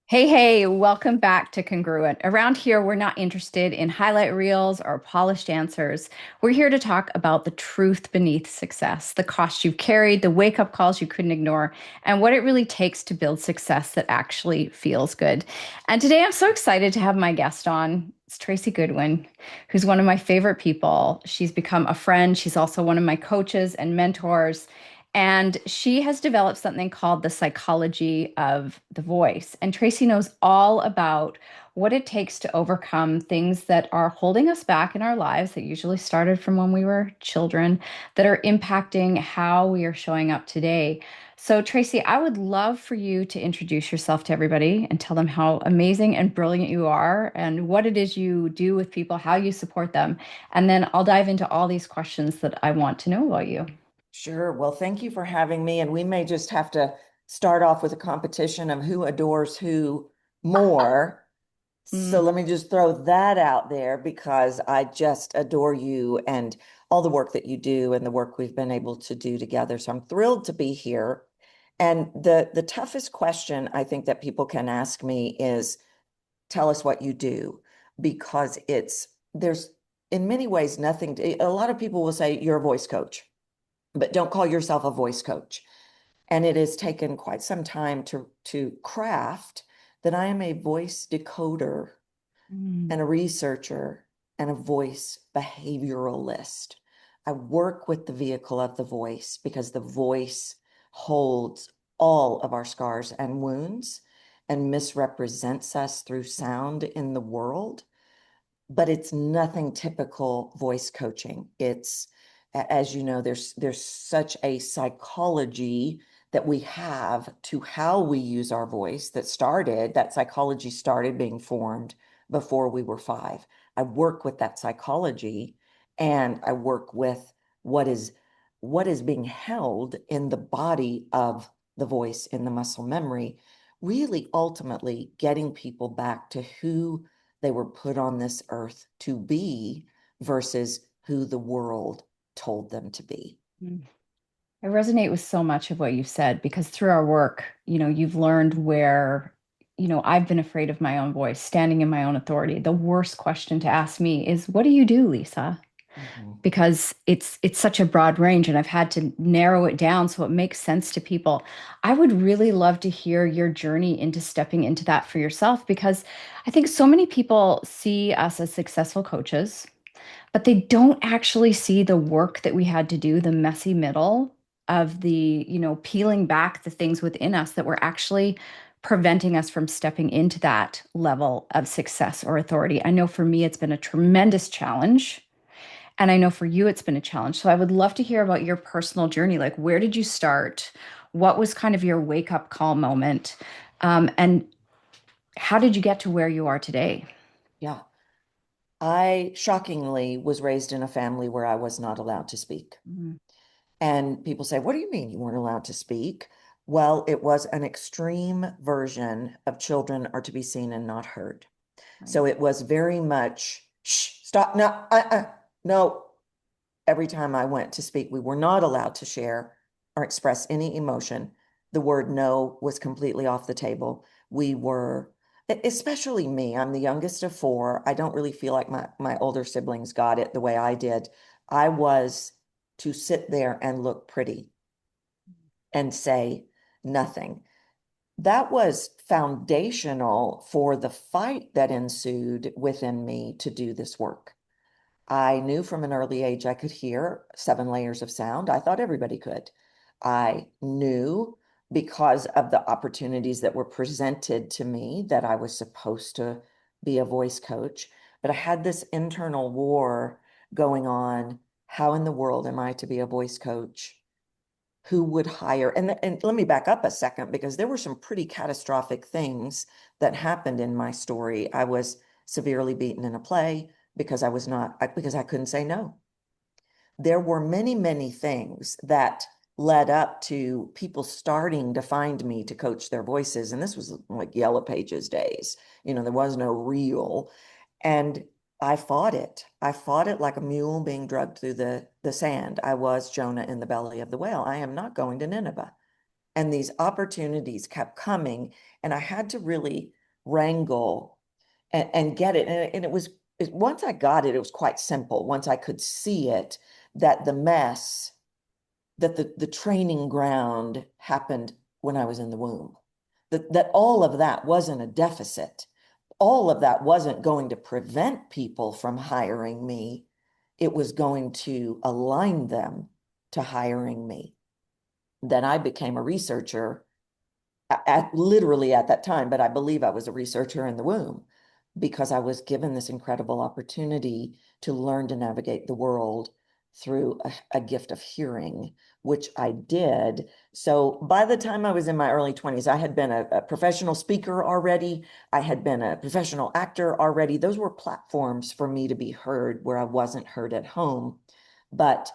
Hey, hey, welcome back to Congruent. Around here, we're not interested in highlight reels or polished answers. We're here to talk about the truth beneath success, the cost you've carried, the wake up calls you couldn't ignore, and what it really takes to build success that actually feels good. And today, I'm so excited to have my guest on. It's Tracy Goodwin, who's one of my favorite people. She's become a friend. She's also one of my coaches and mentors. And she has developed something called the psychology of the voice. And Tracy knows all about what it takes to overcome things that are holding us back in our lives that usually started from when we were children, that are impacting how we are showing up today. So, Tracy, I would love for you to introduce yourself to everybody and tell them how amazing and brilliant you are and what it is you do with people, how you support them. And then I'll dive into all these questions that I want to know about you. Sure. Well, thank you for having me. And we may just have to start off with a competition of who adores who more. So Mm. let me just throw that out there because I just adore you and all the work that you do and the work we've been able to do together. So I'm thrilled to be here. And the toughest question I think that people can ask me is tell us what you do because there's in many ways a lot of people will say you're a voice coach, but don't call yourself a voice coach. And it has taken quite some time to craft that I am a voice decoder Mm. and a researcher and a voice behavioralist. I work with the vehicle of the voice because the voice holds all of our scars and wounds and misrepresents us through sound in the world, but it's nothing typical voice coaching. As you know, there's such a psychology that we have to how we use our voice that psychology started being formed before we were five. I work with that psychology and I work with what is what is being held in the body of the voice in the muscle memory, really ultimately getting people back to who they were put on this earth to be versus who the world told them to be. Mm. I resonate with so much of what you've said because through our work, you've learned where, I've been afraid of my own voice, standing in my own authority. The worst question to ask me is, what do you do, Lisa? Mhm. Because it's such a broad range and I've had to narrow it down so it makes sense to people. I would really love to hear your journey into stepping into that for yourself because I think so many people see us as successful coaches, but they don't actually see the work that we had to do, the messy middle of the, peeling back the things within us that were actually preventing us from stepping into that level of success or authority. I know for me, it's been a tremendous challenge. And I know for you, it's been a challenge. So I would love to hear about your personal journey. Like, where did you start? What was kind of your wake up call moment? And how did you get to where you are today? Yeah. I shockingly was raised in a family where I was not allowed to speak. Mm. And people say, what do you mean you weren't allowed to speak? Well, it was an extreme version of children are to be seen and not heard. Right. So it was very much, shh, stop, no, no. Every time I went to speak, we were not allowed to share or express any emotion. The word no was completely off the table. We were, especially me, I'm the youngest of four. I don't really feel like my older siblings got it the way I did. I was to sit there and look pretty and say nothing. That was foundational for the fight that ensued within me to do this work. I knew from an early age I could hear 7 layers of sound. I thought everybody could. I knew because of the opportunities that were presented to me that I was supposed to be a voice coach. But I had this internal war going on. How in the world am I to be a voice coach? Who would hire? And let me back up a second because there were some pretty catastrophic things that happened in my story. I was severely beaten in a play because I was not because I couldn't say no. There were many, many things that led up to people starting to find me to coach their voices. And this was like Yellow Pages days. There was no real. And I fought it. I fought it like a mule being dragged through the sand. I was Jonah in the belly of the whale. I am not going to Nineveh. And these opportunities kept coming. And I had to really wrangle and get it. And it was, once I got it, it was quite simple. Once I could see it, that the mess, that the training ground happened when I was in the womb. That all of that wasn't a deficit. All of that wasn't going to prevent people from hiring me. It was going to align them to hiring me. Then I became a researcher literally at that time, but I believe I was a researcher in the womb because I was given this incredible opportunity to learn to navigate the world through a gift of hearing, which I did. So by the time I was in my early 20s, I had been a professional speaker already. I had been a professional actor already. Those were platforms for me to be heard where I wasn't heard at home. But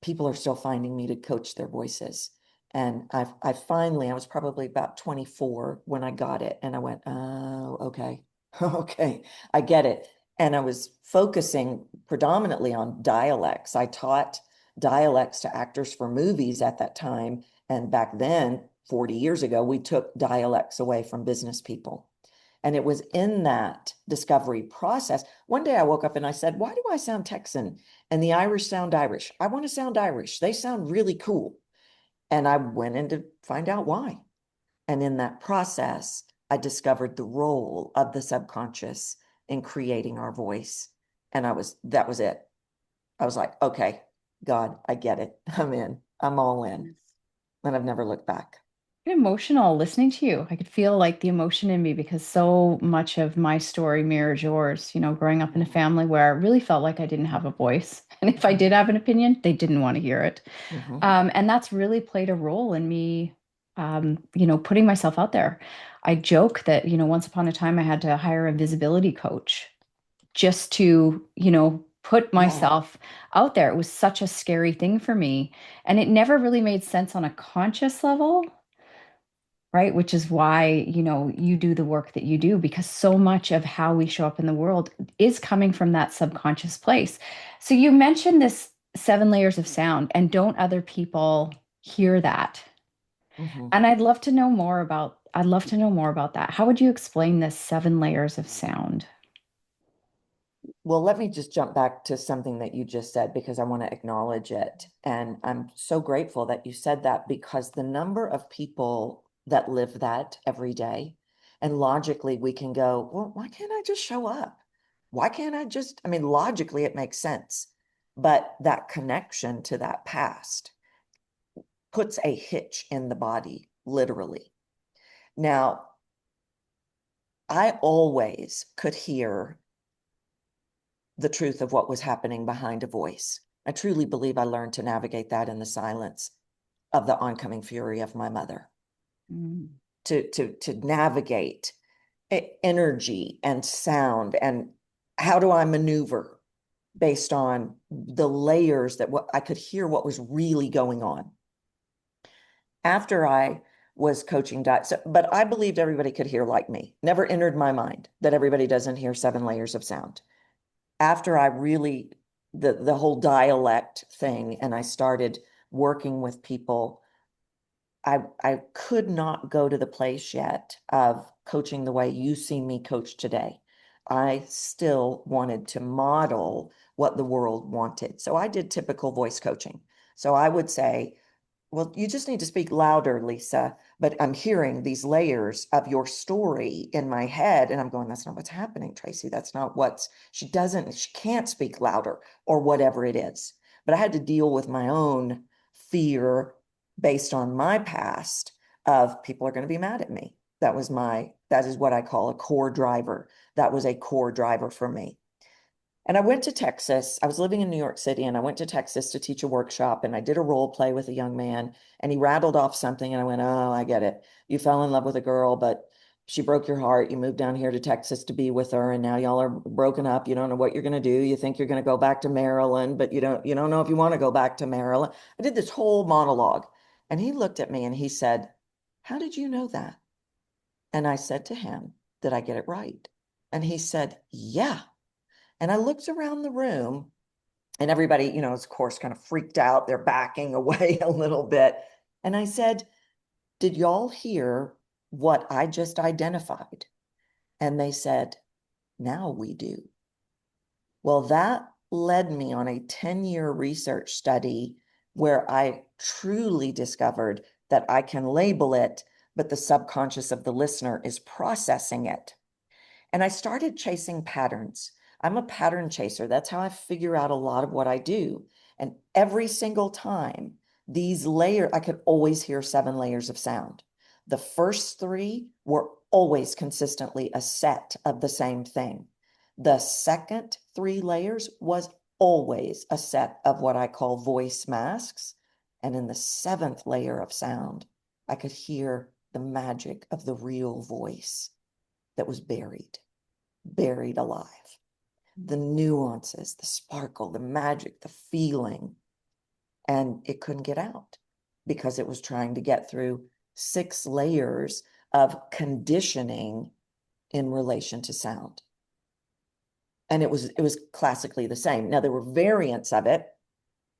people are still finding me to coach their voices. And I finally, I was probably about 24 when I got it. And I went, oh, okay. Okay, I get it. And I was focusing predominantly on dialects. I taught dialects to actors for movies at that time. And back then, 40 years ago, we took dialects away from business people. And it was in that discovery process. One day I woke up and I said, why do I sound Texan and the Irish sound Irish? I want to sound Irish. They sound really cool. And I went in to find out why. And in that process, I discovered the role of the subconscious in creating our voice. And that was it. I was like, okay, God, I get it. I'm in. I'm all in. And I've never looked back. Emotional listening to you. I could feel like the emotion in me because so much of my story mirrors yours, growing up in a family where I really felt like I didn't have a voice. And if I did have an opinion, they didn't want to hear it. Mm-hmm. And that's really played a role in me, putting myself out there. I joke that, once upon a time I had to hire a visibility coach just to, put Yeah. myself out there. It was such a scary thing for me. And it never really made sense on a conscious level, right? Which is why, you do the work that you do, because so much of how we show up in the world is coming from that subconscious place. So you mentioned this 7 layers of sound, and don't other people hear that? Mm-hmm. And I'd love to know more about that. How would you explain this 7 layers of sound? Well, let me just jump back to something that you just said because I want to acknowledge it. And I'm so grateful that you said that because the number of people that live that every day, and logically we can go, well, why can't I just show up? Why can't I just, I mean, logically it makes sense, but that connection to that past puts a hitch in the body, literally. Now, I always could hear the truth of what was happening behind a voice. I truly believe I learned to navigate that in the silence of the oncoming fury of my mother, Mm. to navigate energy and sound and how do I maneuver based on the layers that what I could hear what was really going on. After I was coaching but I believed everybody could hear like me. Never entered my mind that everybody doesn't hear 7 layers of sound. After I really the whole dialect thing and I started working with people, I could not go to the place yet of coaching the way you see me coach today. I still wanted to model what the world wanted. So I did typical voice coaching. So I would say, well, you just need to speak louder, Lisa. But I'm hearing these layers of your story in my head. And I'm going, that's not what's happening, Tracy. That's not she can't speak louder or whatever it is. But I had to deal with my own fear based on my past of people are going to be mad at me. That is what I call a core driver. That was a core driver for me. And I went to Texas. I was living in New York City and I went to Texas to teach a workshop and I did a role play with a young man and he rattled off something and I went, oh, I get it. You fell in love with a girl, but she broke your heart. You moved down here to Texas to be with her and now y'all are broken up. You don't know what you're going to do. You think you're going to go back to Maryland, but you don't know if you want to go back to Maryland. I did this whole monologue and he looked at me and he said, how did you know that? And I said to him, did I get it right? And he said, yeah. And I looked around the room and everybody, of course, kind of freaked out. They're backing away a little bit. And I said, did y'all hear what I just identified? And they said, now we do. Well, that led me on a 10-year research study where I truly discovered that I can label it, but the subconscious of the listener is processing it. And I started chasing patterns. I'm a pattern chaser. That's how I figure out a lot of what I do. And every single time, these layers, I could always hear 7 layers of sound. The first 3 were always consistently a set of the same thing. The second 3 layers was always a set of what I call voice masks. And in the 7th layer of sound, I could hear the magic of the real voice that was buried alive. The nuances, the sparkle, the magic, the feeling. And it couldn't get out because it was trying to get through 6 layers of conditioning in relation to sound. And it was classically the same. Now there were variants of it,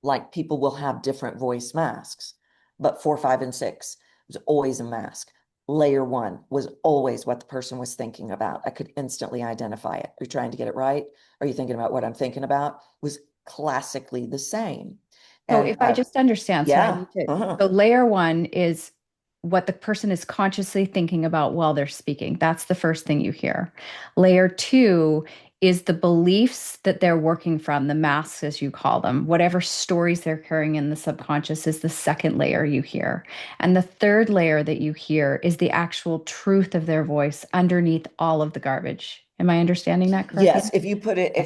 like people will have different voice masks, but 4, 5, and 6 was always a mask. Layer 1 was always what the person was thinking about. I could instantly identify it. Are you trying to get it right? Are you thinking about what I'm thinking about? It was classically the same. So And if I just understand, so I yeah, need to, uh-huh. so layer one is what the person is consciously thinking about while they're speaking. That's the first thing you hear. Layer two is the beliefs that they're working from, the masks, as you call them, whatever stories they're carrying in the subconscious is the second layer you hear. And the third layer that you hear is the actual truth of their voice underneath all of the garbage. Am I understanding that correctly? Yes, if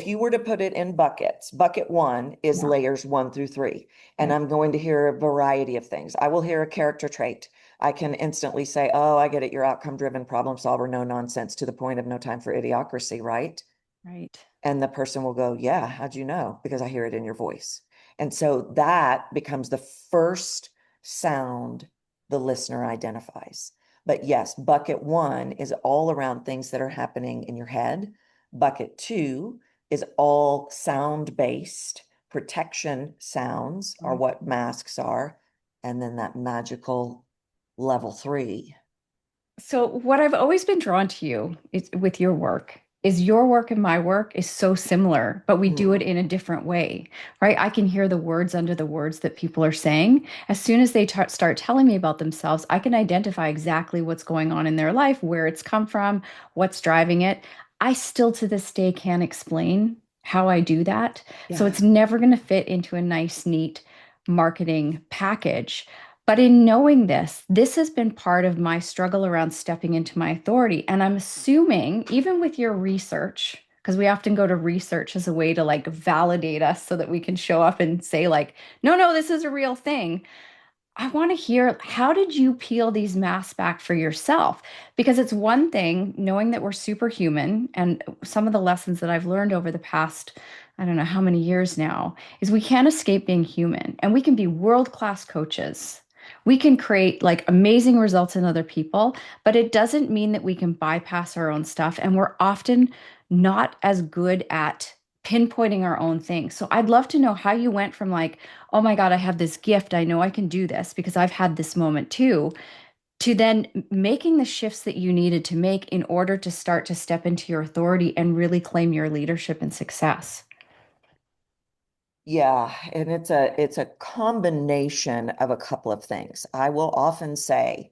you were to put it in buckets, bucket 1 is Yeah, layers 1 through 3. And right. I'm going to hear a variety of things. I will hear a character trait. I can instantly say, oh, I get it. You're outcome driven problem solver, no nonsense to the point of no time for idiocracy, right? Right. And the person will go, yeah, how'd you know? Because I hear it in your voice. And so that becomes the first sound the listener identifies. But yes, bucket 1 is all around things that are happening in your head. Bucket 2 is all sound based. Protection sounds are Right. what masks are. And then that magical level 3. So what I've always been drawn to you is with your work and my work is so similar, but we do it Mm. in a different way, right? I can hear the words under the words that people are saying. As soon as they start telling me about themselves, I can identify exactly what's going on in their life, where it's come from, what's driving it. I still to this day can't explain how I do that. So Yeah. it's never going to fit into a nice, neat marketing package. But in knowing this, this has been part of my struggle around stepping into my authority. And I'm assuming, even with your research, because we often go to research as a way to like validate us so that we can show up and say, like, no, no, this is a real thing. I want to hear how did you peel these masks back for yourself? Because it's one thing knowing that we're superhuman, and some of the lessons that I've learned over the past, I don't know how many years now, is we can't escape being human and we can be world-class coaches. We can create like amazing results in other people, but it doesn't mean that we can bypass our own stuff. And we're often not as good at pinpointing our own things. So I'd love to know how you went from like, oh my God, I have this gift. I know I can do this because I've had this moment too, to then making the shifts that you needed to make in order to start to step into your authority and really claim your leadership and success. Yeah, and it's a combination of a couple of things. I will often say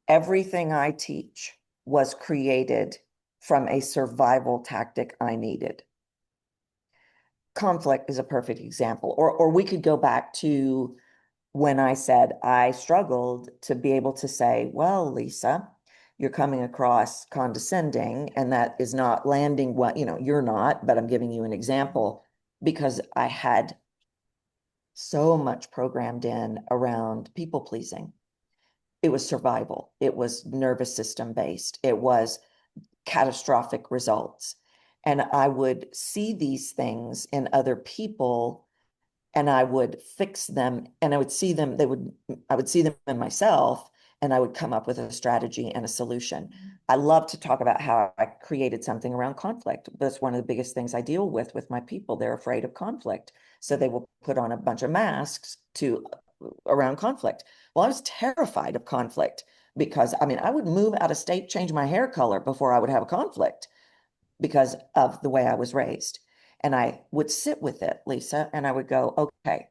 everything I teach was created from a survival tactic I needed. Conflict is a perfect example. Or we could go back to when I said I struggled to be able to say, well, Lisa, you're coming across condescending, and that is not landing well, you're not, but I'm giving you an example because I had so much programmed in around people pleasing. It was survival. It was nervous system based. It was catastrophic results. And I would see these things in other people and I would fix them and I would see them in myself and I would come up with a strategy and a solution. I love to talk about how I created something around conflict. That's one of the biggest things I deal with my people. They're afraid of conflict. So they will put on a bunch of masks to around conflict. Well, I was terrified of conflict, because I mean, I would move out of state, change my hair color before I would have a conflict because of the way I was raised. And I would sit with it, Lisa, and I would go, okay,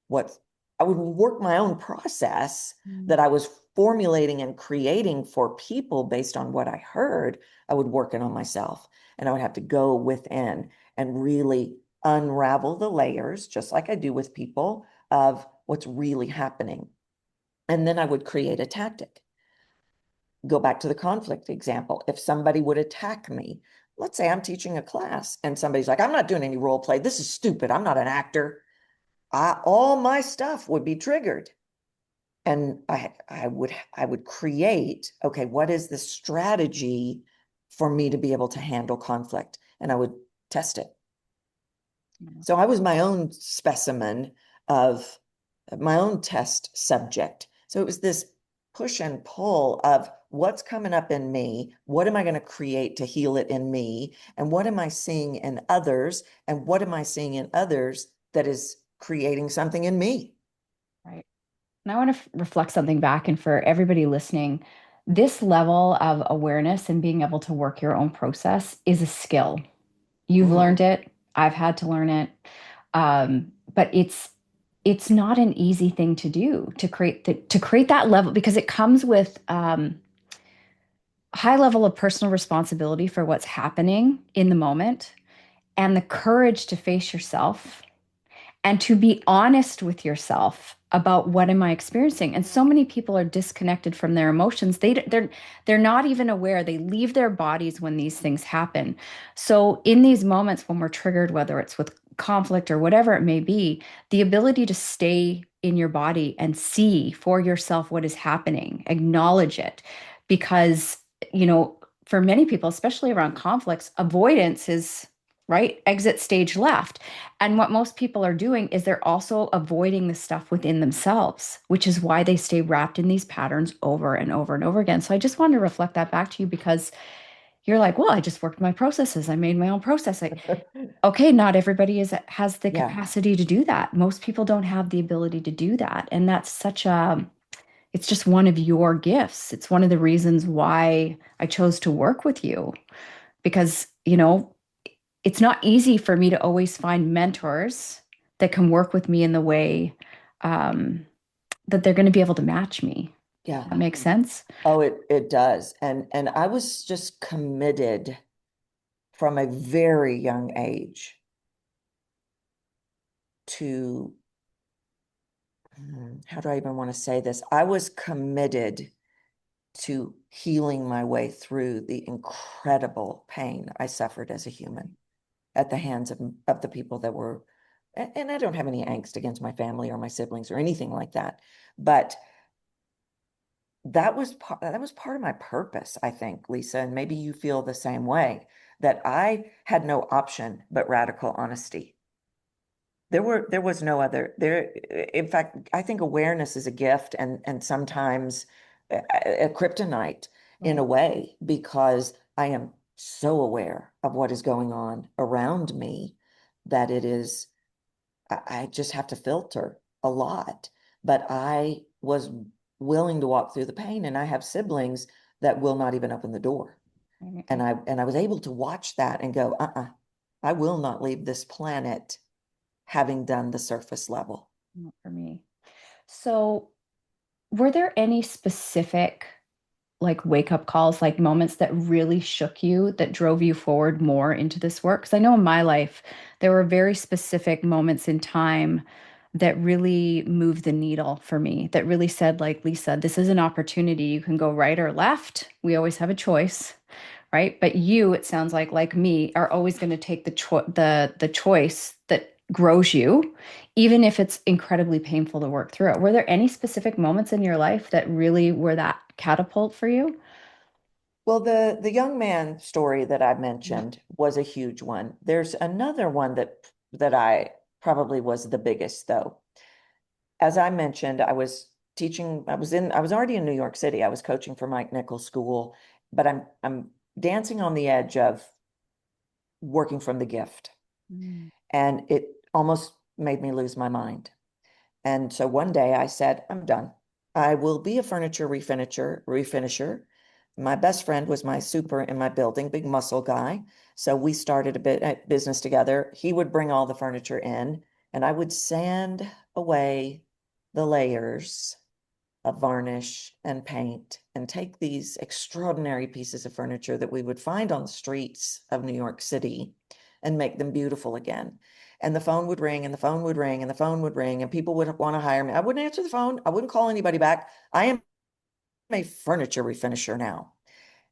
what I would work my own process that Mm. I was formulating and creating for people based on what I heard. I would work it on myself, and I would have to go within and really unravel the layers, just like I do with people, of what's really happening. And then I would create a tactic. Go back to the conflict example. If somebody would attack me, let's say I'm teaching a class and somebody's like, I'm not doing any role play. This is stupid. I'm not an actor. All my stuff would be triggered. And I would create, okay, what is the strategy for me to be able to handle conflict? And I would test it. Yeah. So I was my own specimen of my own test subject. So it was this push and pull of what's coming up in me, what am I going to create to heal it in me, and what am I seeing in others, and what am I seeing in others that is creating something in me. Right. And I want to reflect something back. And for everybody listening, this level of awareness and being able to work your own process is a skill. You've Mm, learned it. I've had to learn it. But it's not an easy thing to do to create that level because it comes with high level of personal responsibility for what's happening in the moment and the courage to face yourself and to be honest with yourself about what am I experiencing. And so many people are disconnected from their emotions. They're not even aware. They leave their bodies when these things happen. So in these moments when we're triggered, whether it's with conflict or whatever it may be, the ability to stay in your body and see for yourself what is happening, acknowledge it, because you know, for many people, especially around conflicts, avoidance is right exit stage left. And what most people are doing is they're also avoiding the stuff within themselves, which is why they stay wrapped in these patterns over and over and over again. So I just want to reflect that back to you because you're like, well, I just worked my processes. I made my own process. Okay, not everybody has the yeah. capacity to do that. Most people don't have the ability to do that. And that's such a it's just one of your gifts. It's one of the reasons why I chose to work with you because, it's not easy for me to always find mentors that can work with me in the way um, that they're going to be able to match me. Yeah. That makes sense. Oh, it does. And I was just committed from a very young age to, how do I even want to say this? I was committed to healing my way through the incredible pain I suffered as a human at the hands of the people that were, and I don't have any angst against my family or my siblings or anything like that, but that was part of my purpose, I think, Lisa, and maybe you feel the same way, that I had no option but radical honesty. There was no other there. In fact, I think awareness is a gift and sometimes a kryptonite in Right. a way, because I am so aware of what is going on around me that it is, I just have to filter a lot. But I was willing to walk through the pain, and I have siblings that will not even open the door. And Right. I was able to watch that and go, I will not leave this planet having done the surface level. Not for me. So, were there any specific like wake up calls, like moments that really shook you, that drove you forward more into this work? Because I know in my life, there were very specific moments in time that really moved the needle for me, that really said, like, Lisa, this is an opportunity. You can go right or left. We always have a choice, right? But you, it sounds like me, are always going to take the choice that grows you, even if it's incredibly painful to work through it. Were there any specific moments in your life that really were that catapult for you? Well, the young man story that I Yeah. mentioned was a huge one. There's another one that I probably was the biggest, though. As I mentioned, I was teaching, I was already in New York City. I was coaching for Mike Nichols School, but I'm dancing on the edge of working from the gift. Mm. And it almost made me lose my mind. And so one day I said, I'm done. I will be a furniture refinisher. My best friend was my super in my building, big muscle guy. So we started a bit at business together. He would bring all the furniture in, and I would sand away the layers of varnish and paint and take these extraordinary pieces of furniture that we would find on the streets of New York City and make them beautiful again. And the phone would ring and the phone would ring and the phone would ring and people would want to hire me. I wouldn't answer the phone. I wouldn't call anybody back. I am a furniture refinisher now.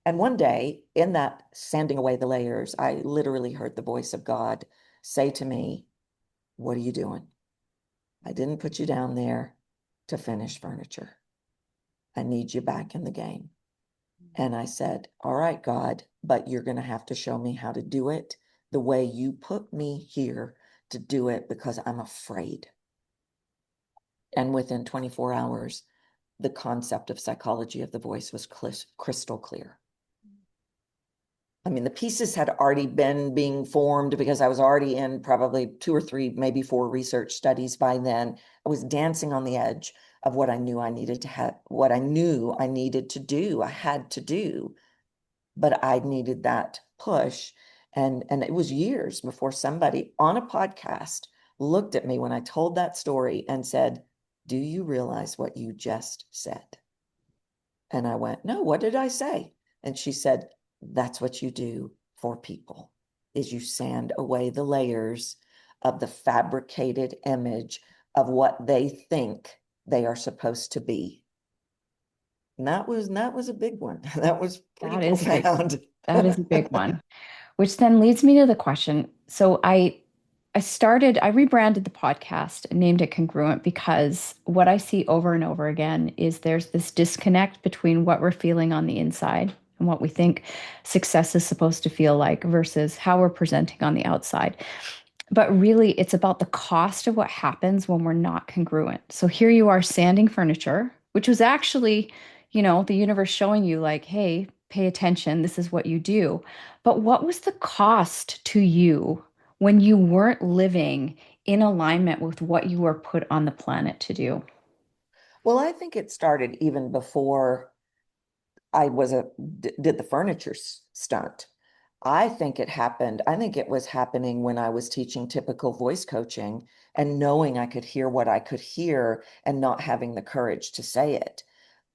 And one day, in that sanding away the layers, I literally heard the voice of God say to me, "What are you doing? I didn't put you down there to finish furniture. I need you back in the game." And I said, "All right, God, but you're going to have to show me how to do it the way you put me here to do it because I'm afraid." And within 24 hours, the concept of psychology of the voice was crystal clear. I mean, the pieces had already been being formed because I was already in probably 2 or 3, maybe 4 research studies by then. I was dancing on the edge of what I knew I needed to have, what I knew I needed to do, I had to do, but I needed that push. And it was years before somebody on a podcast looked at me when I told that story and said, "Do you realize what you just said?" And I went, "No, what did I say?" And she said, "That's what you do for people, is you sand away the layers of the fabricated image of what they think they are supposed to be." And that was a big one. That was pretty That is a big one. profound. That is a big one. Which then leads me to the question. So I rebranded the podcast and named it Congruent because what I see over and over again is there's this disconnect between what we're feeling on the inside and what we think success is supposed to feel like versus how we're presenting on the outside. But really, it's about the cost of what happens when we're not congruent. So here you are sanding furniture, which was actually, the universe showing you, like, hey, pay attention. This is what you do. But what was the cost to you when you weren't living in alignment with what you were put on the planet to do? Well, I think it started even before I did the furniture stunt. I think it happened. I think it was happening when I was teaching typical voice coaching and knowing I could hear what I could hear and not having the courage to say it.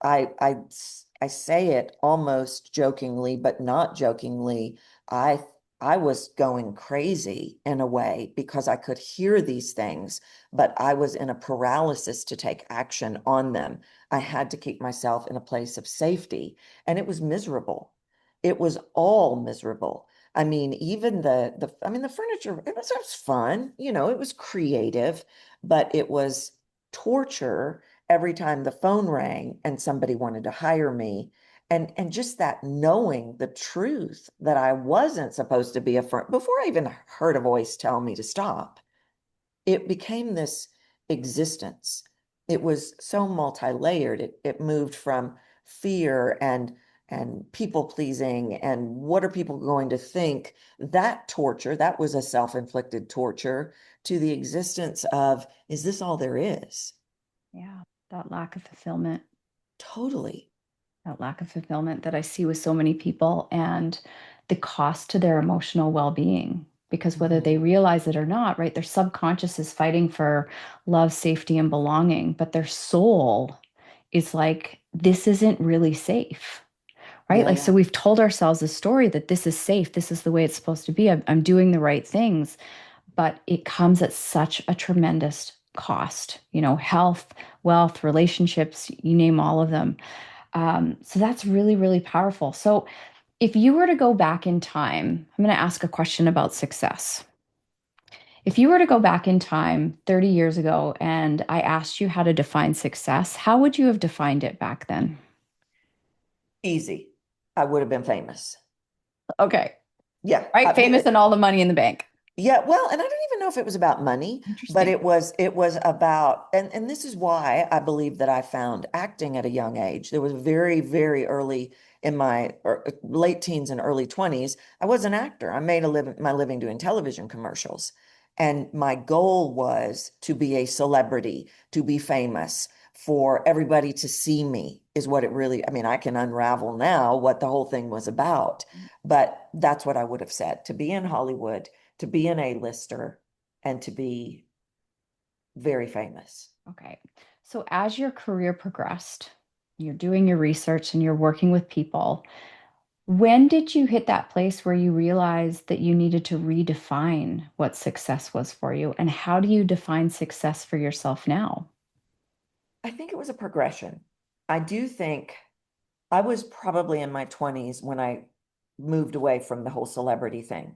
I say it almost jokingly, but not jokingly. I I was going crazy in a way because I could hear these things, but I was in a paralysis to take action on them. I had to keep myself in a place of safety, and it was miserable. It was all miserable. I mean, even the furniture, it was fun, it was creative, but it was torture every time the phone rang and somebody wanted to hire me. And just that knowing the truth that I wasn't supposed to be a friend before I even heard a voice tell me to stop, it became this existence. It was so multi-layered. It moved from fear and people pleasing and what are people going to think, that torture, that was a self-inflicted torture, to the existence of, is this all there is? Yeah, that lack of fulfillment. Totally. That lack of fulfillment that I see with so many people and the cost to their emotional well-being. Because whether Mhm. they realize it or not, right, their subconscious is fighting for love, safety, and belonging, but their soul is like, this isn't really safe, right? Yeah, Like, so yeah. we've told ourselves a story that this is safe, this is the way it's supposed to be, I'm doing the right things, but it comes at such a tremendous cost, health, wealth, relationships, you name all of them. So that's really, really powerful. So if you were to go back in time, I'm going to ask a question about success. If you were to go back in time 30 years ago and I asked you how to define success, how would you have defined it back then? Easy. I would have been famous. Okay. Yeah. Right? Famous and all the money in the bank. Yeah, well, and I don't even know if it was about money, but Interesting. it was about, and this is why I believe that I found acting at a young age. There was very, very early in my late teens and early 20s, I was an actor. I made my living doing television commercials. And my goal was to be a celebrity, to be famous, for everybody to see me is what it really, I mean, I can unravel now what the whole thing was about, but that's what I would have said, to be in Hollywood, to be an A-lister, and to be very famous. Okay. So as your career progressed, you're doing your research and you're working with people. When did you hit that place where you realized that you needed to redefine what success was for you? And how do you define success for yourself now? I think it was a progression. I do think I was probably in my 20s when I moved away from the whole celebrity thing.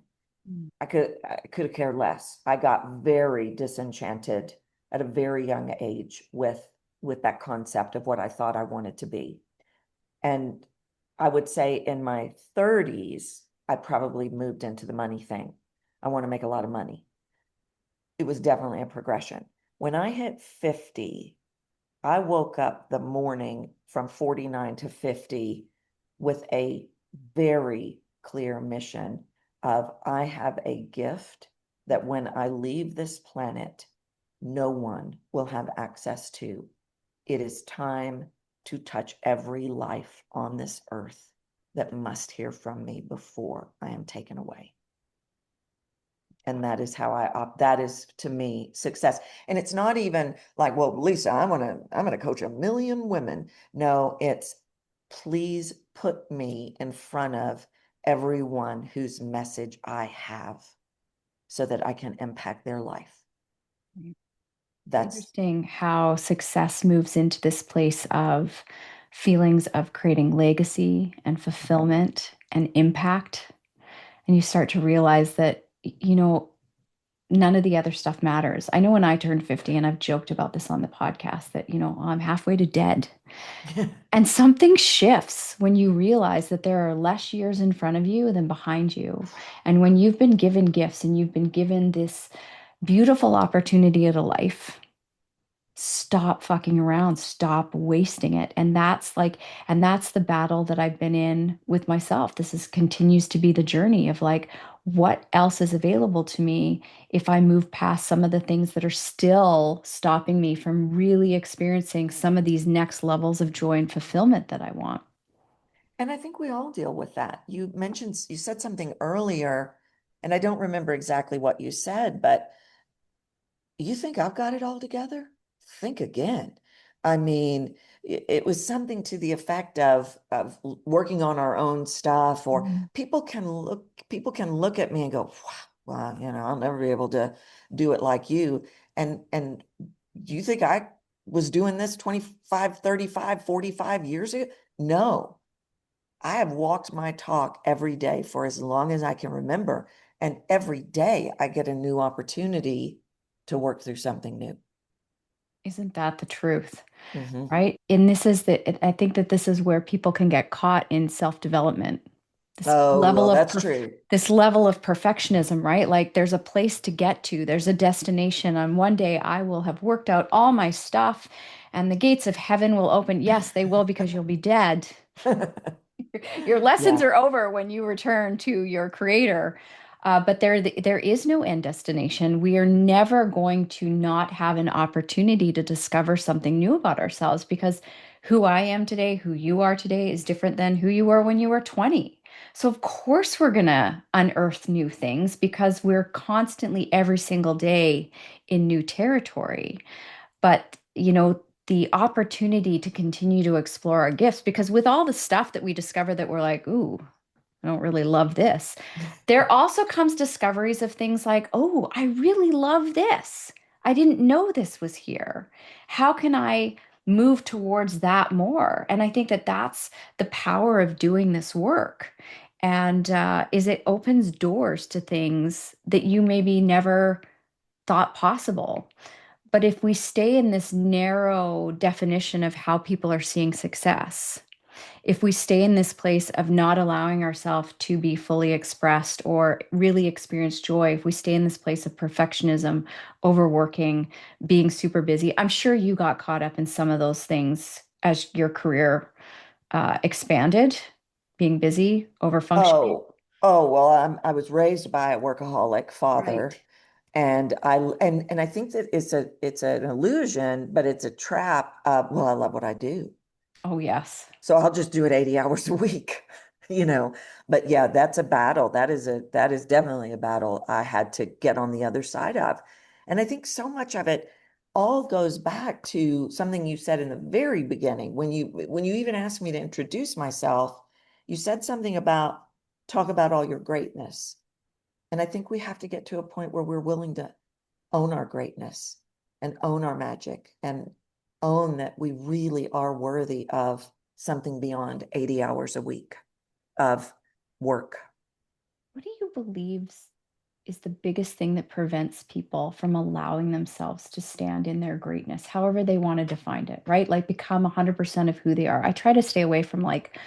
Mm. I could have cared less. I got very disenchanted at a very young age with that concept of what I thought I wanted to be. And I would say in my 30s, I probably moved into the money thing. I want to make a lot of money. It was definitely a progression. When I hit 50, I woke up the morning from 49 to 50 with a very clear mission of I have a gift that when I leave this planet, no one will have access to. It is time to touch every life on this earth that must hear from me before I am taken away. And that is how I opt. That is to me success. And it's not even like, well, Lisa, I'm gonna coach 1 million women. No, it's please put me in front of everyone whose message I have so that I can impact their life. It's That's interesting how success moves into this place of feelings of creating legacy and fulfillment and impact. And you start to realize that, none of the other stuff matters. I know when I turned 50, and I've joked about this on the podcast, that, I'm halfway to dead. And something shifts when you realize that there are less years in front of you than behind you. And when you've been given gifts and you've been given this beautiful opportunity at a life, stop fucking around, stop wasting it. And that's the battle that I've been in with myself. This is continues to be the journey of like, what else is available to me if I move past some of the things that are still stopping me from really experiencing some of these next levels of joy and fulfillment that I want. and I think we all deal with that. You said something earlier, and I don't remember exactly what you said, but you think I've got it all together? Think again. I mean, it was something to the effect of working on our own stuff, or Mm. people can look at me and go, wow, well, I'll never be able to do it like you. And do you think I was doing this 25, 35, 45 years ago? No. I have walked my talk every day for as long as I can remember. And every day I get a new opportunity to work through something new. Isn't that the truth? Hmm. Right? I think that this is where people can get caught in self-development. This Oh, level well, of that's true. this level of perfectionism, right? Like there's a place to get to, there's a destination. On one day I will have worked out all my stuff and the gates of heaven will open. Yes, they will because you'll be dead. Your lessons Yeah. are over when you return to your creator. But there is no end destination. We are never going to not have an opportunity to discover something new about ourselves because who I am today, who you are today, is different than who you were when you were 20. So, of course, we're going to unearth new things because we're constantly, every single day, in new territory. But, the opportunity to continue to explore our gifts, because with all the stuff that we discover that we're like, ooh, I don't really love this. There also comes discoveries of things like, oh, I really love this. I didn't know this was here. How can I move towards that more? And I think that that's the power of doing this work. And is it opens doors to things that you maybe never thought possible. But if we stay in this narrow definition of how people are seeing success, if we stay in this place of not allowing ourselves to be fully expressed or really experience joy, if we stay in this place of perfectionism, overworking, being super busy, I'm sure you got caught up in some of those things as your career expanded, being busy, over functioning. Oh, well, I was raised by a workaholic father, Right. And I think that it's an illusion, but it's a trap of, well, I love what I do. Oh, yes. So I'll just do it 80 hours a week, you know. But yeah, that's a battle. That is definitely a battle I had to get on the other side of. And I think so much of it all goes back to something you said in the very beginning when you even asked me to introduce myself, you said something about talk about all your greatness. And I think we have to get to a point where we're willing to own our greatness and own our magic and own that we really are worthy of something beyond 80 hours a week of work. What do you believe is the biggest thing that prevents people from allowing themselves to stand in their greatness, however they want to define it, right? Like become 100% of who they are. I try to stay away from like,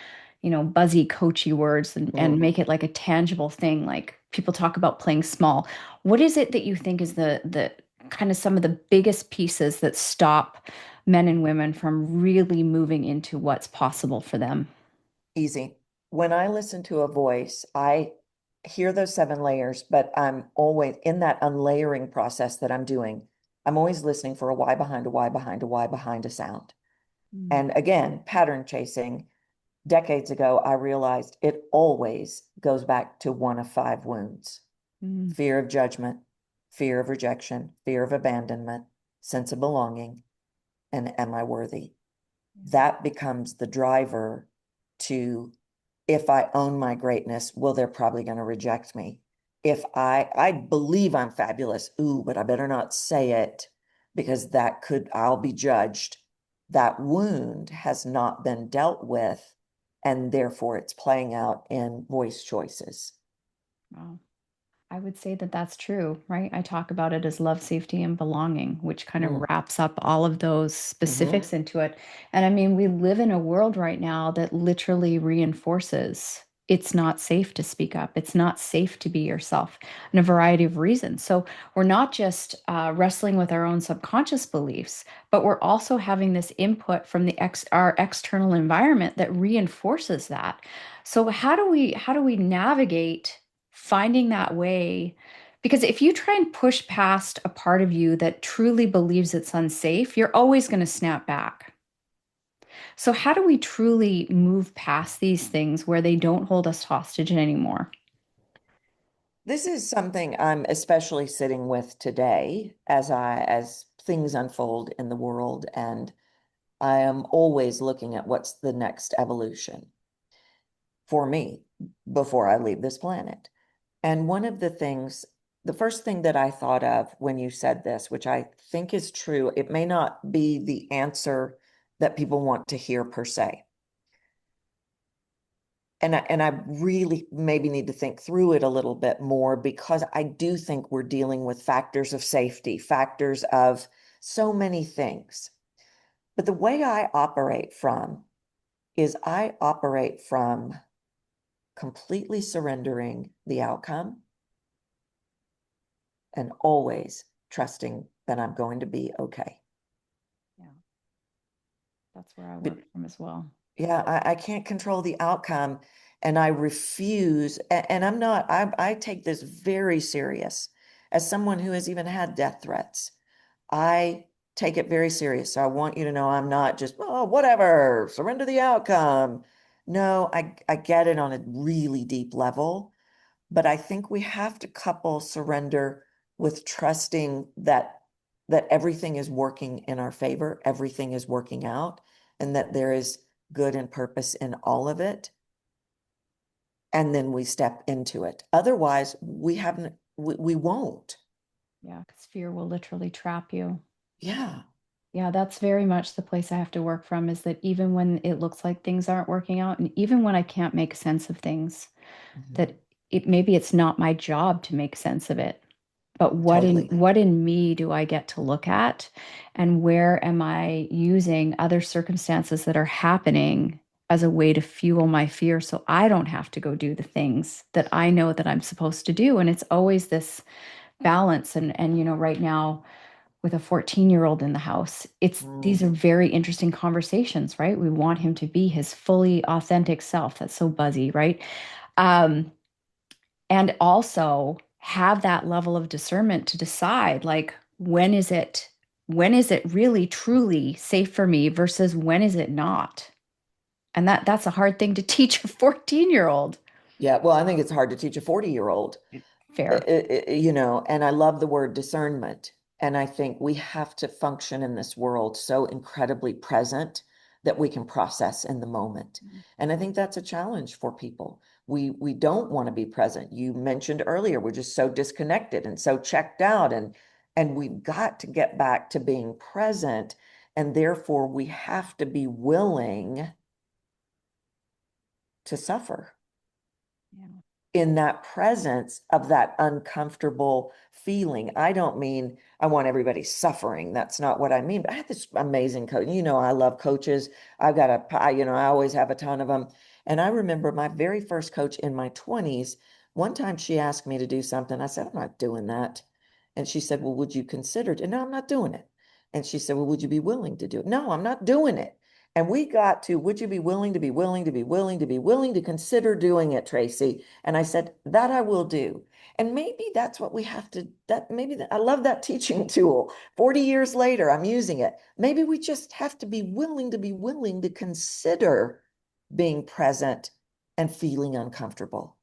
buzzy, coachy words and Mm, make it like a tangible thing. Like people talk about playing small. What is it that you think is the kind of some of the biggest pieces that stop men and women from really moving into what's possible for them? easy. When I listen to a voice, I hear those 7 layers, but I'm always in that unlayering process that I'm doing. I'm always listening for a why behind a why behind a why behind a sound. Mm, And again, pattern chasing. Decades ago, I realized it always goes back to one of 5 wounds: mm, fear of judgment, fear of rejection, fear of abandonment, sense of belonging, and am I worthy? yeah. That becomes the driver to, if I own my greatness, well, they're probably going to reject me. If I believe I'm fabulous, ooh, but I better not say it because I'll be judged. That wound has not been dealt with, and therefore it's playing out in voice choices. Wow. I would say that that's true, right? I talk about it as love, safety, and belonging, which kind of Mm, wraps up all of those mhm. specifics into it. And I mean, we live in a world right now that literally reinforces it's not safe to speak up. It's not safe to be yourself, and a variety of reasons. So we're not just wrestling with our own subconscious beliefs, but we're also having this input from our external environment that reinforces that. So how do we navigate finding that way? Because if you try and push past a part of you that truly believes it's unsafe, you're always going to snap back. So, how do we truly move past these things where they don't hold us hostage anymore? This is something I'm especially sitting with today as things unfold in the world, and I am always looking at what's the next evolution for me before I leave this planet. And one of the things, the first thing that I thought of when you said this, which I think is true, it may not be the answer that people want to hear per se. And I really maybe need to think through it a little bit more because I do think we're dealing with factors of safety, factors of so many things. But the way I operate from is I operate from completely surrendering the outcome and always trusting that I'm going to be okay. Yeah, that's where I But work from as well. yeah, I can't control the outcome and I refuse. And I'm not, I take this very serious as someone who has even had death threats. I take it very serious. So I want you to know I'm not just, oh, whatever, surrender the outcome. No, I get it on a really deep level. But I think we have to couple surrender with trusting that everything is working in our favor, everything is working out, and that there is good and purpose in all of it. And then we step into it. Otherwise, we won't. Yeah, because fear will literally trap you. Yeah. Yeah, that's very much the place I have to work from is that even when it looks like things aren't working out, and even when I can't make sense of things, Mhm. that maybe it's not my job to make sense of it. But Totally. what in me do I get to look at? And where am I using other circumstances that are happening as a way to fuel my fear so I don't have to go do the things that I know that I'm supposed to do? And it's always this balance. And right now with a 14-year-old in the house, these Mm. are very interesting conversations, right? We want him to be his fully authentic self. That's so buzzy, right? Um, and also have that level of discernment to decide like when is it really truly safe for me versus when is it not? And that's a hard thing to teach a 14-year-old. Yeah, well, I think it's hard to teach a 40-year-old, Fair. and I love the word discernment. And I think we have to function in this world so incredibly present that we can process in the moment. And I think that's a challenge for people. We don't want to be present. You mentioned earlier, we're just so disconnected and so checked out, and we've got to get back to being present. And therefore, we have to be willing to suffer Yeah. in that presence of that uncomfortable feeling. I don't mean I want everybody suffering. That's not what I mean. But I had this amazing coach. I love coaches. I've got I always have a ton of them. And I remember my very first coach in my 20s, one time she asked me to do something. I said, I'm not doing that. And she said, well, would you consider it? And no, I'm not doing it. And she said, well, would you be willing to do it? No, I'm not doing it. And we got to, would you be willing to be willing to be willing to be willing to consider doing it, Tracy? And I said, that I will do. And maybe that's what we have to, I love that teaching tool. 40 years later, I'm using it. Maybe we just have to be willing to consider being present and feeling uncomfortable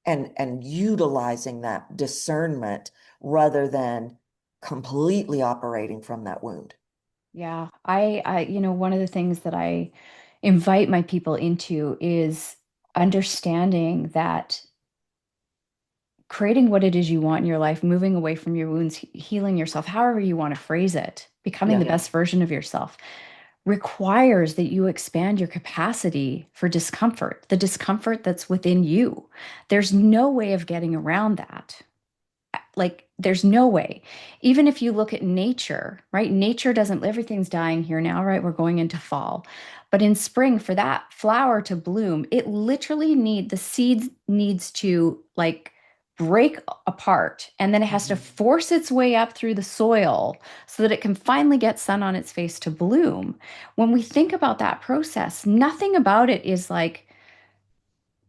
and utilizing that discernment rather than completely operating from that wound. Yeah. One of the things that I invite my people into is understanding that creating what it is you want in your life, moving away from your wounds, healing yourself, however you want to phrase it, becoming the Yeah. best version of yourself requires that you expand your capacity for discomfort, the discomfort that's within you. There's no way of getting around that. Like, there's no way. Even if you look at nature, right? Nature doesn't, everything's dying here now, right? We're going into fall. But in spring, for that flower to bloom, it literally the seed needs to like break apart and then it has to Mhm. force its way up through the soil so that it can finally get sun on its face to bloom. When we think about that process, nothing about it is like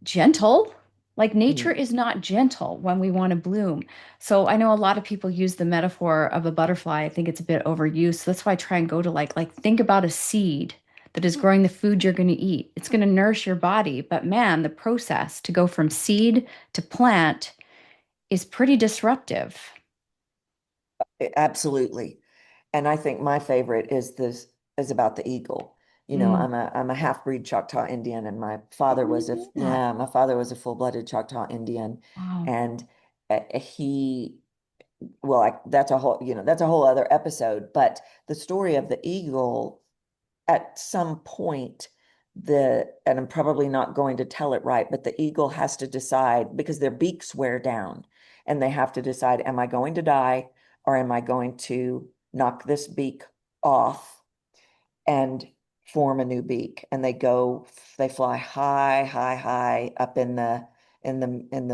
gentle. Like nature Mm. is not gentle when we want to bloom. So I know a lot of people use the metaphor of a butterfly. I think it's a bit overused. So that's why I try and go to like think about a seed that is growing the food you're going to eat. It's going to nourish your body, but man, the process to go from seed to plant is pretty disruptive. Absolutely. And I think my favorite is about the eagle. Mm. I'm a half-breed Choctaw Indian, and Oh, I didn't know that. my father was a full-blooded Choctaw Indian, Wow. and he well, that's a whole other episode. But the story of the eagle, at some point, and I'm probably not going to tell it right, but the eagle has to decide because their beaks wear down, and they have to decide, am I going to die or am I going to knock this beak off and form a new beak? And they fly high, high, high up in the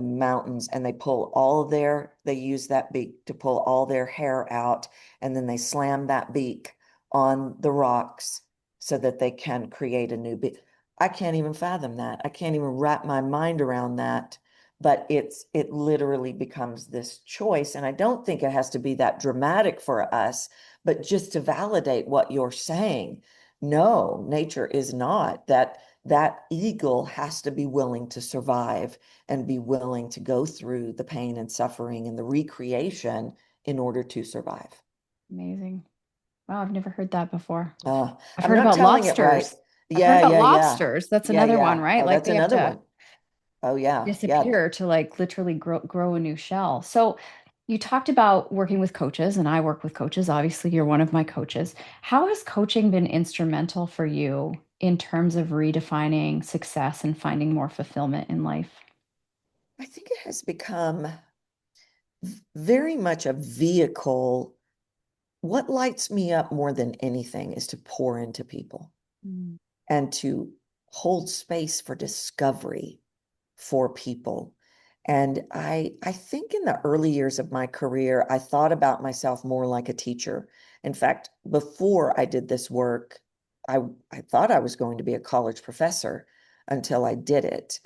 mountains, and they use that beak to pull all their hair out, and then they slam that beak on the rocks so that they can create a new beak. I can't even fathom that. I can't even wrap my mind around that. But it literally becomes this choice. And I don't think it has to be that dramatic for us, but just to validate what you're saying. No, nature is not. That eagle has to be willing to survive and be willing to go through the pain and suffering and the recreation in order to survive. Amazing. Wow, I've never heard that before. I've I'm heard not about telling it right. lobsters. I've heard Yeah, about yeah, yeah. lobsters. That's Yeah, another one, yeah. right? Oh, Like that's they have another to one. Oh, yeah, yeah. disappear to like literally grow a new shell. So you talked about working with coaches, and I work with coaches. Obviously, you're one of my coaches. How has coaching been instrumental for you in terms of redefining success and finding more fulfillment in life? I think it has become very much a vehicle. What lights me up more than anything is to pour into people Mm. and to hold space for discovery for people. And I think in the early years of my career, I thought about myself more like a teacher. In fact, before I did this work, I thought I was going to be a college professor until I did it.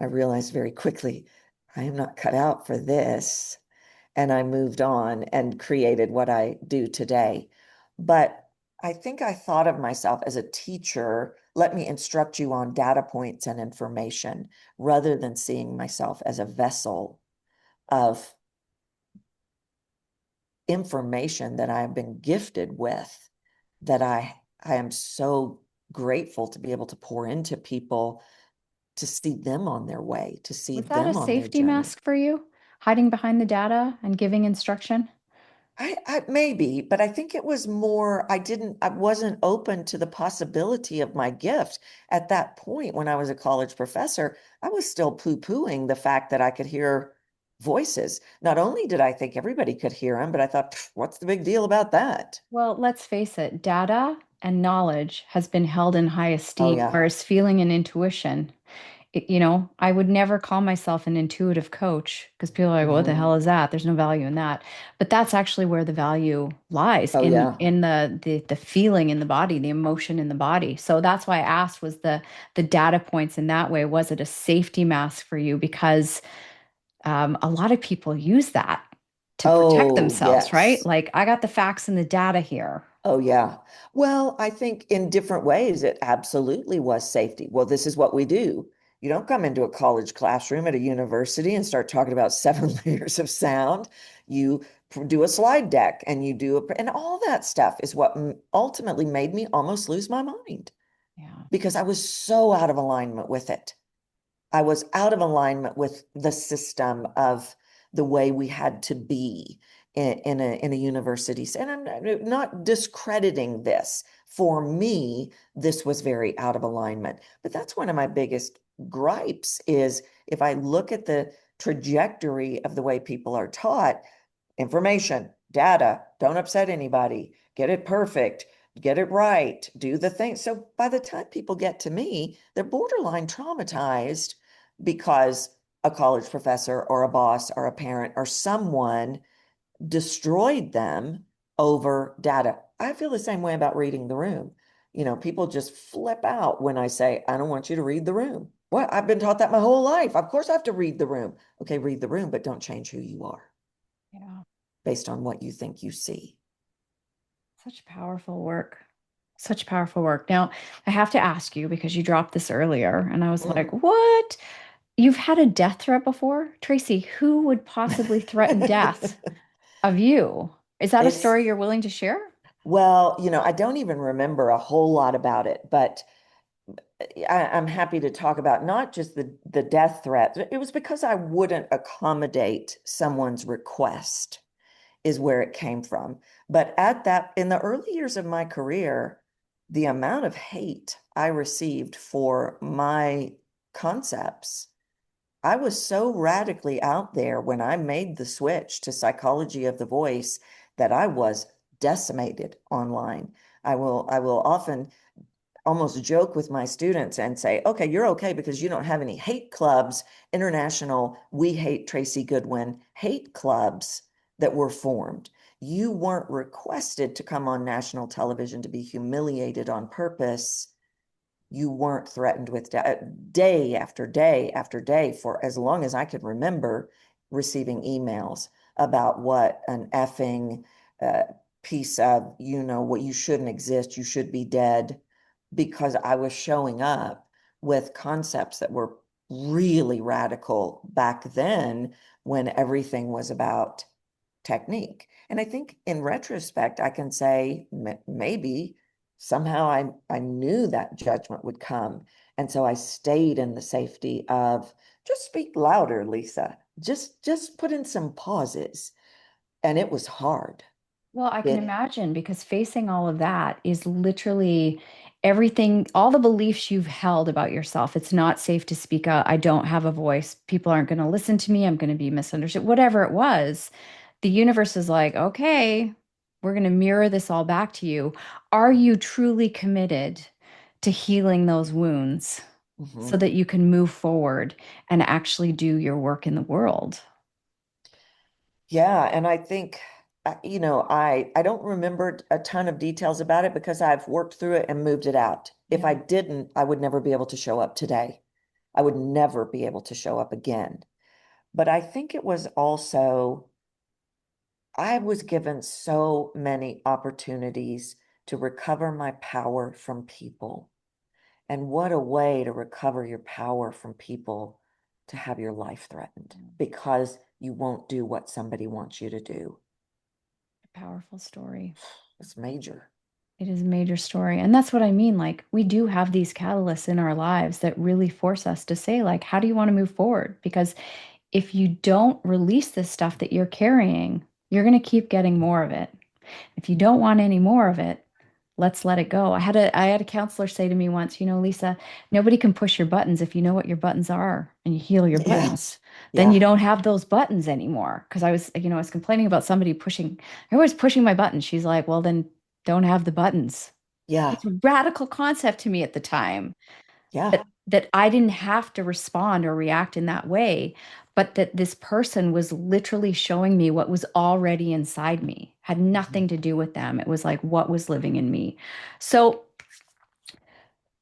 I realized very quickly I am not cut out for this. And I moved on and created what I do today. But I think I thought of myself as a teacher, let me instruct you on data points and information, rather than seeing myself as a vessel of information that I have been gifted with, that I am so grateful to be able to pour into people, to see them on their way, to see Was that a them on their safety journey. mask for you, hiding behind the data and giving instruction? I maybe, but I think it was more, I wasn't open to the possibility of my gift. At that point, when I was a college professor, I was still poo-pooing the fact that I could hear voices. Not only did I think everybody could hear them, but I thought, "Pff, what's the big deal about that?" Well, let's face it, data and knowledge has been held in high Oh, esteem, yeah. whereas feeling and intuition, I would never call myself an intuitive coach because people are like, what the hell Mhm. is that? There's no value in that. But that's actually where the value lies Oh, in yeah. the feeling in the body, the emotion in the body. So that's why I asked, was the data points in that way, was it a safety mask for you? Because a lot of people use that to protect Oh, themselves, right? yes. Like, I got the facts and the data here. Oh, yeah. Well, I think in different ways, it absolutely was safety. Well, this is what we do. You don't come into a college classroom at a university and start talking about seven layers of sound. You do a slide deck and and all that stuff is what ultimately made me almost lose my mind Yeah. because I was so out of alignment with it. I was out of alignment with the system of the way we had to be in a university. And I'm not discrediting this. For me, this was very out of alignment. But that's one of my biggest gripes is if I look at the trajectory of the way people are taught, information, data, don't upset anybody, get it perfect, get it right, do the thing. So by the time people get to me, they're borderline traumatized because a college professor or a boss or a parent or someone destroyed them over data. I feel the same way about reading the room. People just flip out when I say, I don't want you to read the room. Well, I've been taught that my whole life. Of course I have to read the room. Okay, read the room, but don't change who you are Yeah. based on what you think you see. Such powerful work. Such powerful work. Now, I have to ask you because you dropped this earlier, and I was like, Mm. what? You've had a death threat before? Tracy, who would possibly threaten death of you? Is that a It's, story you're willing to share? well, I don't even remember a whole lot about it, but I'm happy to talk about not just the death threat. It was because I wouldn't accommodate someone's request, is where it came from. But in the early years of my career, the amount of hate I received for my concepts, I was so radically out there when I made the switch to psychology of the voice that I was decimated online. I will often almost joke with my students and say, okay, you're okay because you don't have any hate clubs, international, we hate Tracy Goodwin hate clubs that were formed. You weren't requested to come on national television to be humiliated on purpose. You weren't threatened with day after day after day for as long as I could remember receiving emails about what an effing uh, piece of, what you shouldn't exist, you should be dead, because I was showing up with concepts that were really radical back then when everything was about technique. And I think in retrospect, I can say maybe somehow I knew that judgment would come. And so I stayed in the safety of just speak louder, Lisa. Just put in some pauses. And it was hard. Well, I can It imagine because facing all of that is literally everything, all the beliefs you've held about yourself. It's not safe to speak out. I don't have a voice. People aren't going to listen to me. I'm going to be misunderstood. Whatever it was, the universe is like, okay, we're going to mirror this all back to you. Are you truly committed to healing those wounds so mhm. that you can move forward and actually do your work in the world? Yeah, and I think I don't remember a ton of details about it because I've worked through it and moved it out. If I Yeah. didn't, I would never be able to show up today. I would never be able to show up again. But I think it was also, I was given so many opportunities to recover my power from people. And what a way to recover your power from people to have your life threatened because you won't do what somebody wants you to do. A powerful story. It's major. It is a major story. And that's what I mean. Like, we do have these catalysts in our lives that really force us to say, like, how do you want to move forward? Because if you don't release this stuff that you're carrying, you're going to keep getting more of it. If you don't want any more of it, let's let it go. I had a counselor say to me once, Lisa, nobody can push your buttons if you know what your buttons are and you heal your Yeah. buttons. Then you Yeah. don't have those buttons anymore. Because I was complaining about somebody pushing, everyone's pushing my buttons. She's like, well, then don't have the buttons. Yeah. It's a radical concept to me at the time Yeah. that I didn't have to respond or react in that way, but that this person was literally showing me what was already inside me, had Mhm. nothing to do with them. It was like what was living in me. So,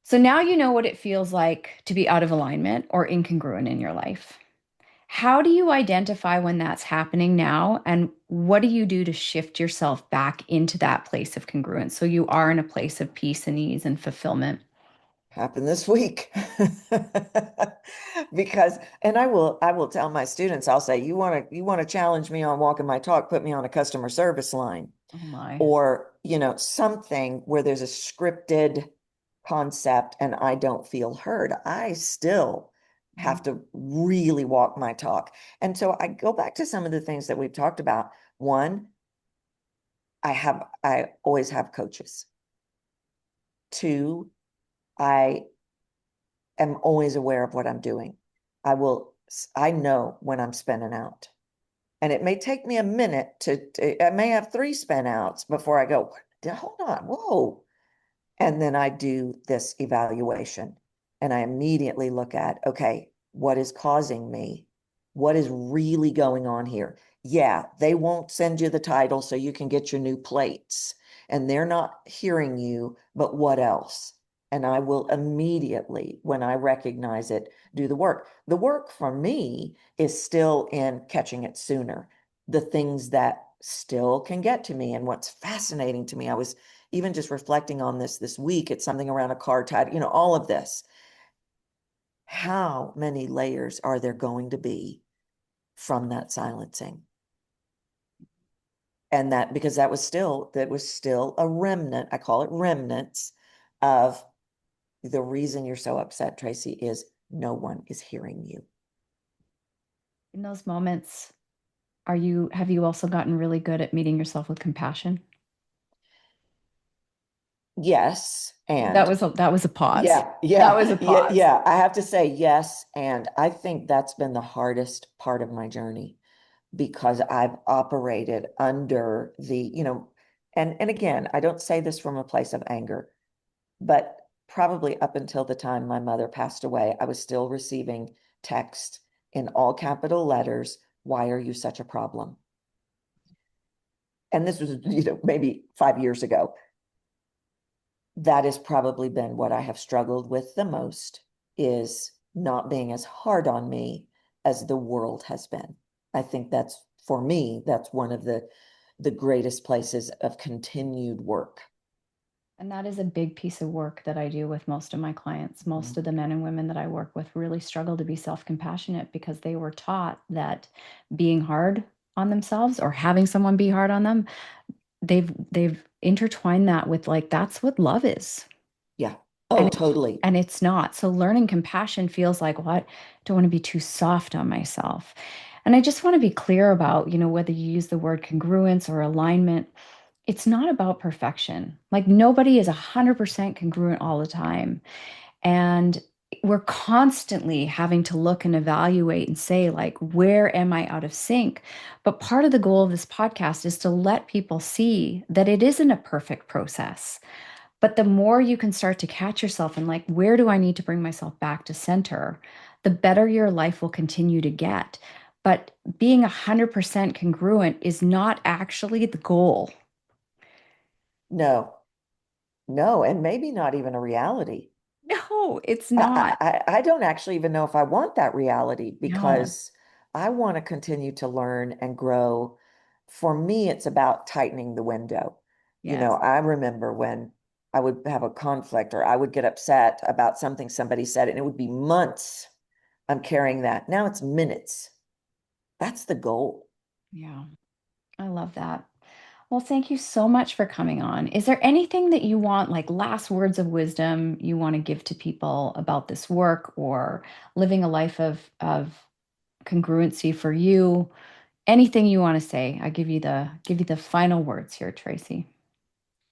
so now you know what it feels like to be out of alignment or incongruent in your life. How do you identify when that's happening now? And what do you do to shift yourself back into that place of congruence so you are in a place of peace and ease and fulfillment? Happened this week. Because, and I will tell my students, I'll say, you want to challenge me on walking my talk, put me on a customer service line. Oh my. Or, something where there's a scripted concept and I don't feel heard. I still have to really walk my talk. And so I go back to some of the things that we've talked about. One, I always have coaches. Two, I am always aware of what I'm doing. I know when I'm spinning out. And it may take me a minute I may have three spin outs before I go, hold on, whoa. And then I do this evaluation and I immediately look at, okay, what is causing me? What is really going on here? Yeah, they won't send you the title so you can get your new plates. And they're not hearing you, but what else? And I will immediately, when I recognize it, do the work. The work for me is still in catching it sooner, the things that still can get to me. And what's fascinating to me, I was even just reflecting on this week, it's something around a car title, all of this. How many layers are there going to be from that silencing? And that, because that was still a remnant, I call it remnants of the reason you're so upset, Tracy, is no one is hearing you. In those moments, have you also gotten really good at meeting yourself with compassion? Yes. That And was a pause. yeah, That was yeah, a yeah, pause. yeah. I have to say yes. And I think that's been the hardest part of my journey because I've operated under and again, I don't say this from a place of anger, but probably up until the time my mother passed away, I was still receiving text in all capital letters, "Why are you such a problem?" And this was, maybe 5 years ago. That has probably been what I have struggled with the most is not being as hard on me as the world has been. I think that's for me, that's one of the greatest places of continued work. And that is a big piece of work that I do with most of my clients. Most Mhm. of the men and women that I work with really struggle to be self-compassionate because they were taught that being hard on themselves or having someone be hard on them, they've intertwined that with like that's what love is. Yeah. And Oh, it, totally. and it's not. So learning compassion feels like what? I don't want to be too soft on myself. And I just want to be clear about, whether you use the word congruence or alignment, it's not about perfection. Like nobody is 100% congruent all the time. And we're constantly having to look and evaluate and say, like, where am I out of sync? But part of the goal of this podcast is to let people see that it isn't a perfect process. But the more you can start to catch yourself and, like, where do I need to bring myself back to center, the better your life will continue to get. But being 100% congruent is not actually the goal. No, no, and maybe not even a reality. No, it's I, not. I don't actually even know if I want that reality No. because I want to continue to learn and grow. For me, it's about tightening the window. Yes. I remember when I would have a conflict or I would get upset about something somebody said, and it would be months I'm carrying that. Now it's minutes. That's the goal. Yeah. I love that. Well, thank you so much for coming on. Is there anything that you want, like last words of wisdom you want to give to people about this work or living a life of congruency for you? Anything you want to say? I give you the final words here, Tracy.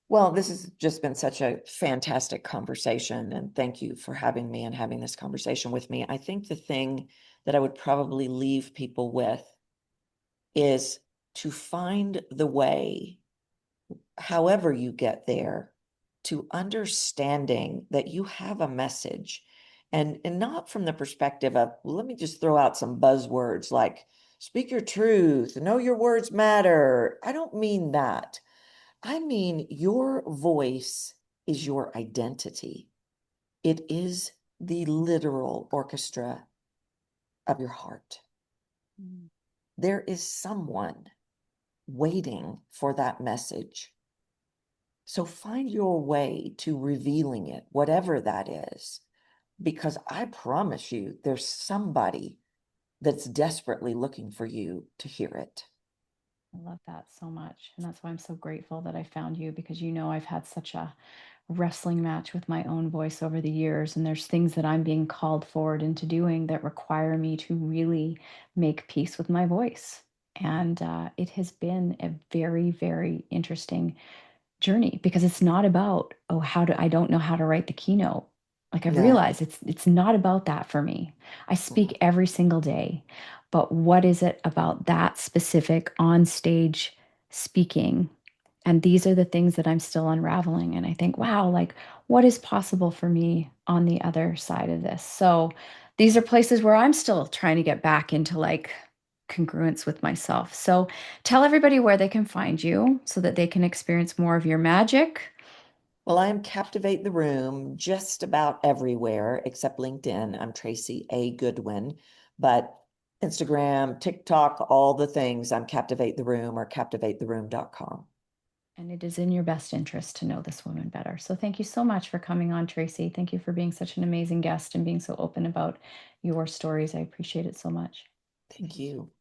Well, this has just been such a fantastic conversation, and thank you for having me and having this conversation with me. I think the thing that I would probably leave people with is to find the way, however you get there, to understanding that you have a message and not from the perspective of, well, let me just throw out some buzzwords like speak your truth, know your words matter. I don't mean that. I mean, your voice is your identity. It is the literal orchestra of your heart. Mm. There is someone waiting for that message. So find your way to revealing it, whatever that is, because I promise you, there's somebody that's desperately looking for you to hear it. I love that so much. And that's why I'm so grateful that I found you because I've had such a wrestling match with my own voice over the years. And there's things that I'm being called forward into doing that require me to really make peace with my voice. And it has been a very, very interesting journey because it's not about, oh, I don't know how to write the keynote. Like I've No. realized it's not about that for me. I speak every single day, but what is it about that specific on stage speaking? And these are the things that I'm still unraveling. And I think, wow, like what is possible for me on the other side of this? So these are places where I'm still trying to get back into like congruence with myself. So tell everybody where they can find you so that they can experience more of your magic. Well, I am Captivate the Room just about everywhere except LinkedIn. I'm Tracy A. Goodwin, but Instagram, TikTok, all the things. I'm Captivate the Room or captivatetheroom.com. And it is in your best interest to know this woman better. So thank you so much for coming on, Tracy. Thank you for being such an amazing guest and being so open about your stories. I appreciate it so much. Thank you.